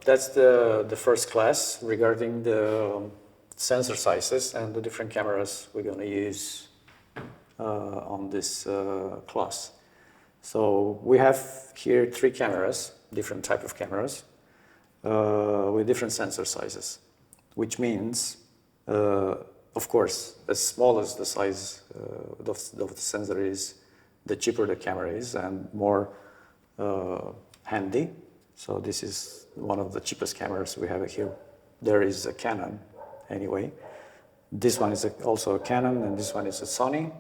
that's the first class regarding the sensor sizes and the different cameras we're going to use on this class. So we have here 3 cameras, different type of cameras, with different sensor sizes, which means, of course, as small as the size of the sensor is, the cheaper the camera is and more handy. So this is one of the cheapest cameras we have here. There is a Canon, anyway. This one is also a Canon, and this one is a Sony.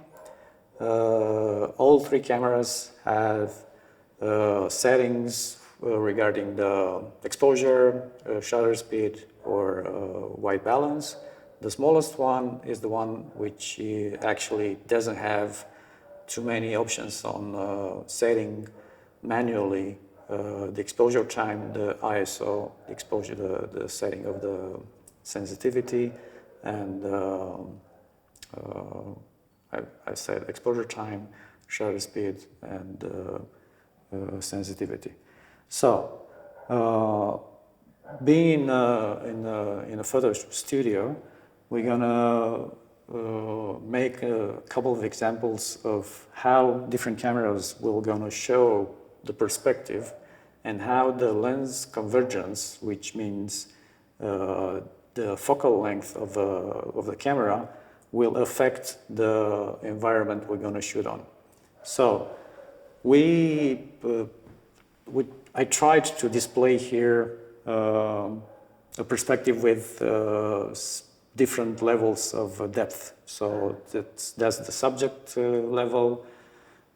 All 3 cameras have settings regarding the exposure, shutter speed, or white balance. The smallest one is the one which actually doesn't have too many options on setting manually the exposure time, the ISO, the exposure, the setting of the sensitivity, and I said exposure time, shutter speed, and sensitivity. So, being in a photo studio, we're gonna make a couple of examples of how different cameras will gonna show the perspective and how the lens convergence, which means the focal length of the camera, will affect the environment we're going to shoot on. So I tried to display here a perspective with different levels of depth. So that's the subject level,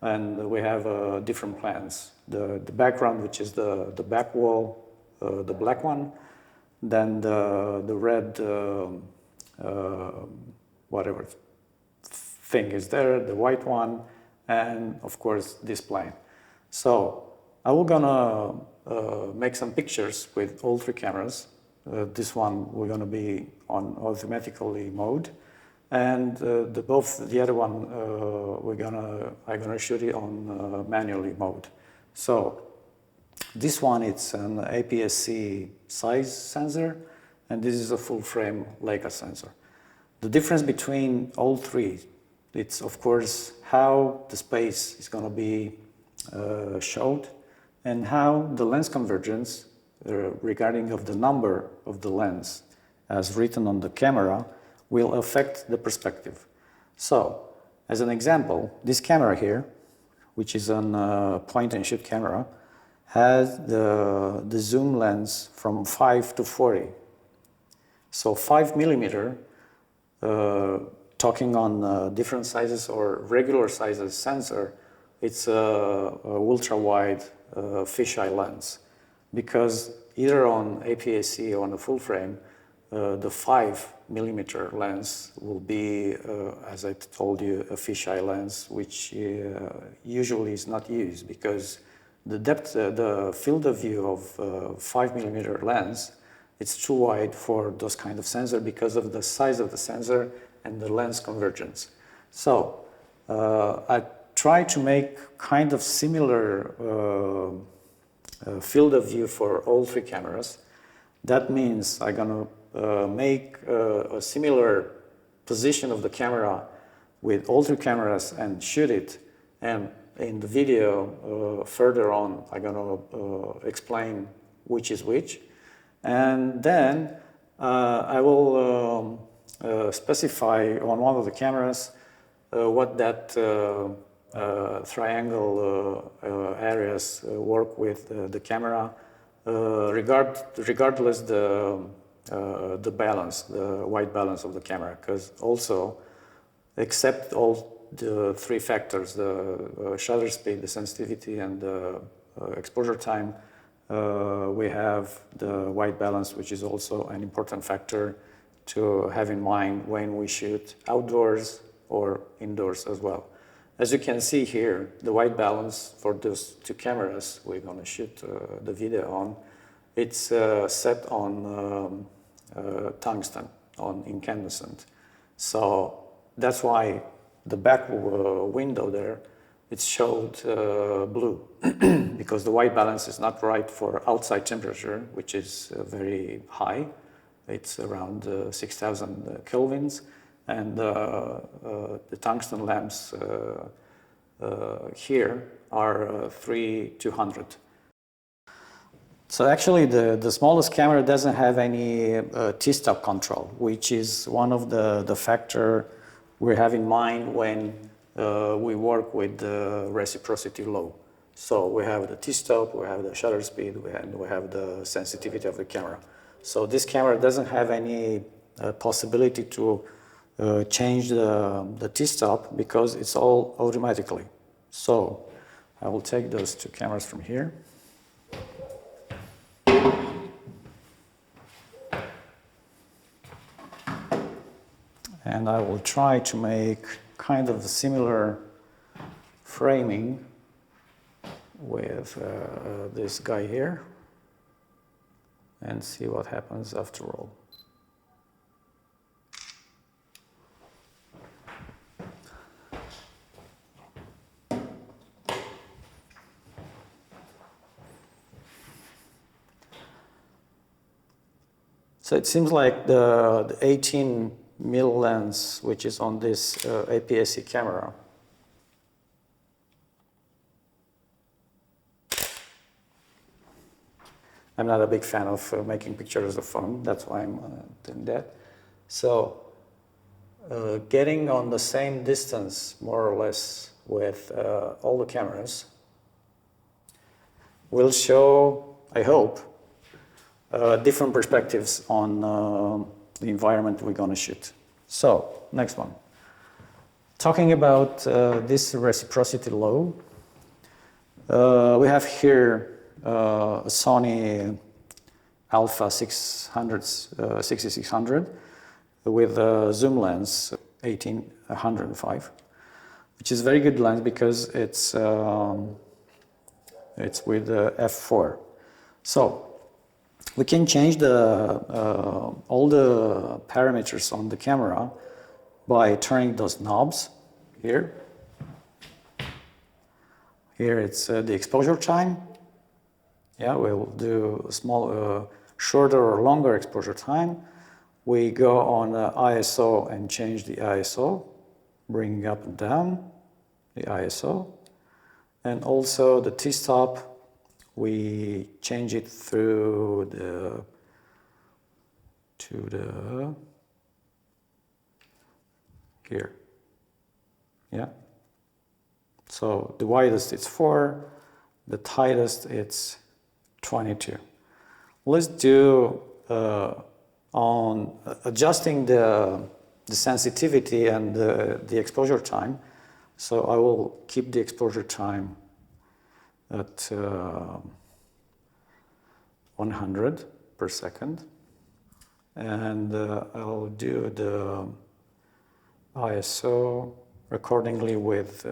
and we have different plans. The background, which is the back wall, the black one, then the red whatever thing is there, the white one, and of course this plane. So I will gonna make some pictures with all 3 cameras. This one we're gonna be on automatically mode, and the other one I'm gonna shoot it on manually mode. So this one, it's an Aps-C size sensor, and this is a full frame Leica sensor. The difference between all 3, it's of course how the space is going to be showed, and how the lens convergence regarding of the number of the lens as written on the camera will affect the perspective. So, as an example, this camera here, which is a point and shoot camera, has the zoom lens from 5 to 40. So 5 millimeter, talking on different sizes or regular sizes sensor, it's a ultra wide fisheye lens, because either on Aps-C or on a full frame, the 5 millimeter lens will be, as I told you, a fisheye lens, which usually is not used because the depth, the field of view of 5 millimeter lens, it's too wide for those kind of sensor because of the size of the sensor and the lens convergence. So I try to make kind of similar field of view for all 3 cameras. That means I'm gonna make a similar position of the camera with all 3 cameras and shoot it. And in the video further on, I'm gonna explain which is which. And then I will specify on one of the cameras what that triangle areas work with the camera, regardless the balance, the white balance of the camera, because also except all the 3 factors, the shutter speed, the sensitivity, and the exposure time, we have the white balance, which is also an important factor to have in mind when we shoot outdoors or indoors as well. As you can see here, the white balance for those 2 cameras we're going to shoot the video on, it's set on tungsten, on incandescent. So that's why the back window there it showed blue because the white balance is not right for outside temperature, which is very high. It's around 6,000 kelvins, and the tungsten lamps here are 3200. So actually the smallest camera doesn't have any T-stop control, which is one of the factor we have in mind when we work with the reciprocity law. So we have the T-stop, we have the shutter speed, and we have the sensitivity of the camera. So this camera doesn't have any possibility to change the T-stop because it's all automatically. So I will take those two cameras from here. And I will try to make kind of a similar framing with this guy here and see what happens after all. So it seems like the 18 mil lens, which is on this Aps-C camera, I'm not a big fan of making pictures of phone, that's why I'm doing that. So getting on the same distance, more or less, with all the cameras will show, I hope, different perspectives on the environment we're going to shoot. So, next one. Talking about this reciprocity law, we have here a Sony Alpha 6600 with a zoom lens 18-105, which is a very good lens because it's with f4. So we can change all the parameters on the camera by turning those knobs here. Here it's the exposure time. Yeah, we'll do a small, shorter or longer exposure time. We go on ISO and change the ISO, bringing up and down the ISO. And also the T-stop, we change it through here. Yeah. So the widest it's 4, the tightest it's 22. Let's do on adjusting the sensitivity and the exposure time. So I will keep the exposure time at 100 per second, and I'll do the ISO accordingly with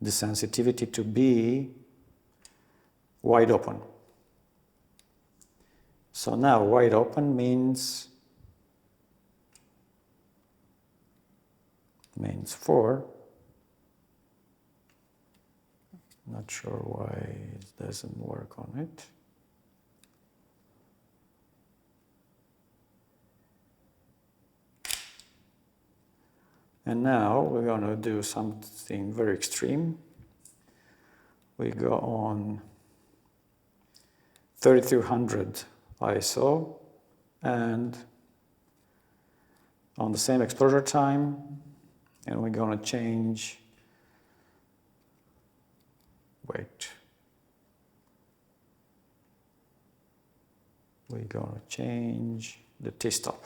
the sensitivity to be wide open. So now wide open means 4. Not sure why it doesn't work on it. And now we're going to do something very extreme. We go on 3200 ISO and on the same exposure time, and we're going to change, we're going to change the T-stop.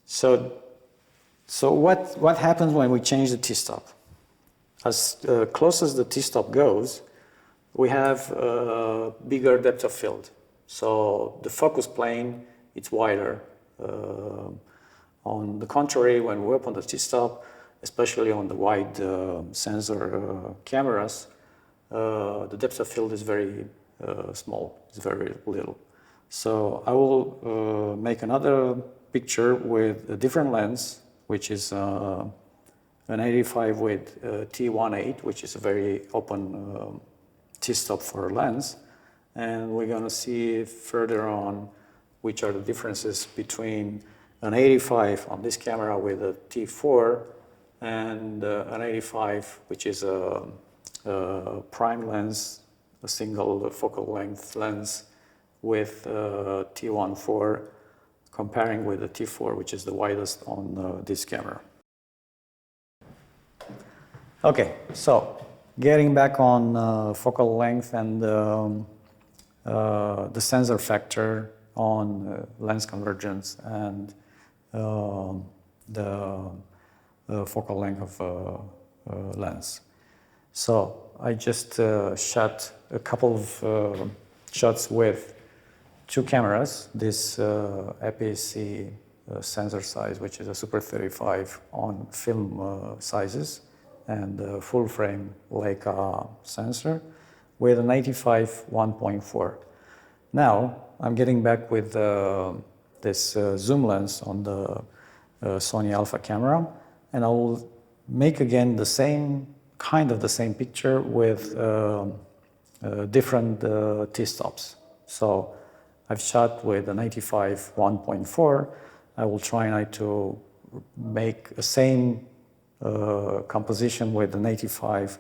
So what happens when we change the T-stop? As close as the T-stop goes, we have a bigger depth of field. So the focus plane, it's wider. On the contrary, when we open the T-stop, especially on the wide sensor cameras, the depth of field is very small, it's very little. So I will make another picture with a different lens, which is an 85 with T18, which is a very open T-stop for a lens. And we're going to see further on which are the differences between an 85 on this camera with a T4 and an 85, which is a prime lens, a single focal length lens with T14, comparing with the T4, which is the widest on this camera. Okay, so getting back on focal length and the sensor factor on lens convergence and the focal length of lens. So I just shot a couple of shots with two cameras, this Aps-C sensor size, which is a Super 35 on film sizes, and full frame Leica sensor with an 85 1.4. Now I'm getting back with this zoom lens on the Sony Alpha camera, and I will make again the same picture with different T-stops. So I've shot with an 85 1.4. I will try now to make the same composition with an 85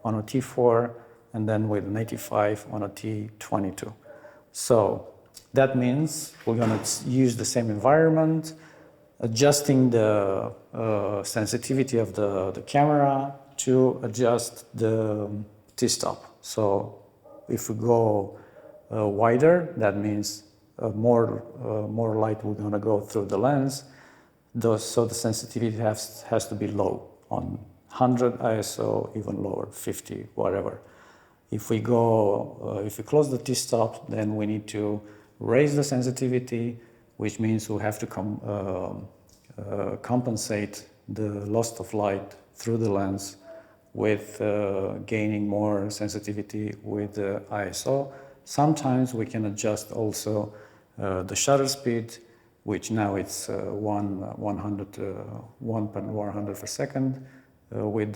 on a T4 and then with an 85 on a T22. So that means we're going to use the same environment, adjusting the sensitivity of the camera to adjust the T-stop. So if we go wider, that means more light we're going to go through the lens. So the sensitivity has to be low, on 100 ISO, even lower, 50, whatever. If we close the T-stop, then we need to raise the sensitivity, which means we have to compensate the loss of light through the lens with gaining more sensitivity with the ISO. Sometimes we can adjust also the shutter speed, which now it's 100 per second, with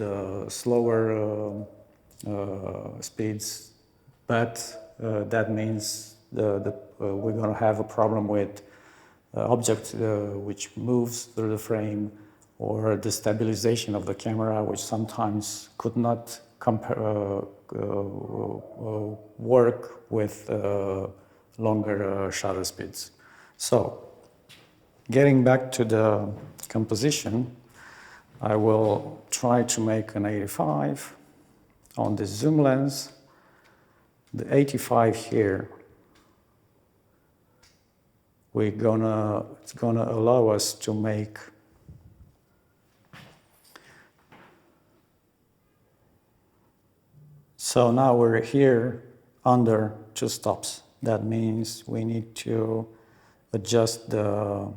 slower speeds, but that means we're going to have a problem with object which moves through the frame, or the stabilization of the camera, which sometimes could not work with longer shutter speeds. So, getting back to the composition, I will try to make an 85 on this zoom lens. The 85 here, it's gonna allow us to make so now we're here under two stops. That means we need to adjust the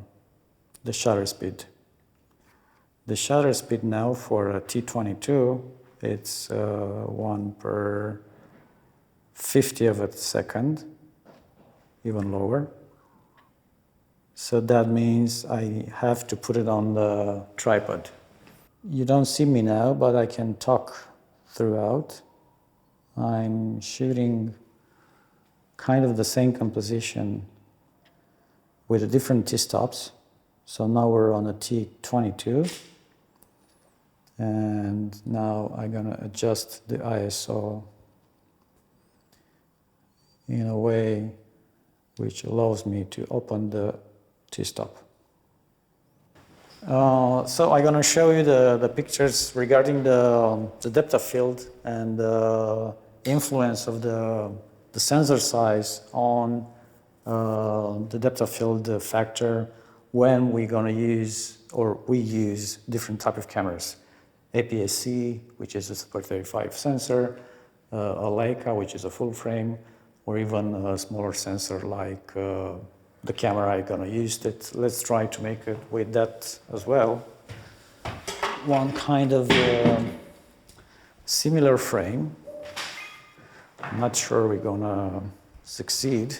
shutter speed. The shutter speed now for a T22, it's 1 per 50th of a second, even lower. So that means I have to put it on the tripod. You don't see me now, but I can talk throughout. I'm shooting kind of the same composition with the different T-stops. So now we're on a T22. And now I'm going to adjust the ISO in a way which allows me to open the T-stop. So I'm going to show you the pictures regarding the depth of field and the influence of the sensor size on the depth of field factor when we're going to use, or we use, different type of cameras. Aps-C, which is a Super 35 sensor, a Leica, which is a full frame, or even a smaller sensor like the camera I'm going to use. Let's try to make it with that as well. One kind of similar frame. I'm not sure we're gonna succeed,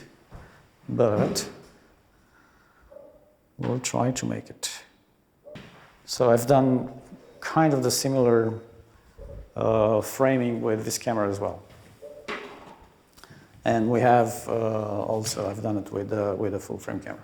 but we'll try to make it. So I've done kind of the similar framing with this camera as well. And we have also, I've done it with a full frame camera.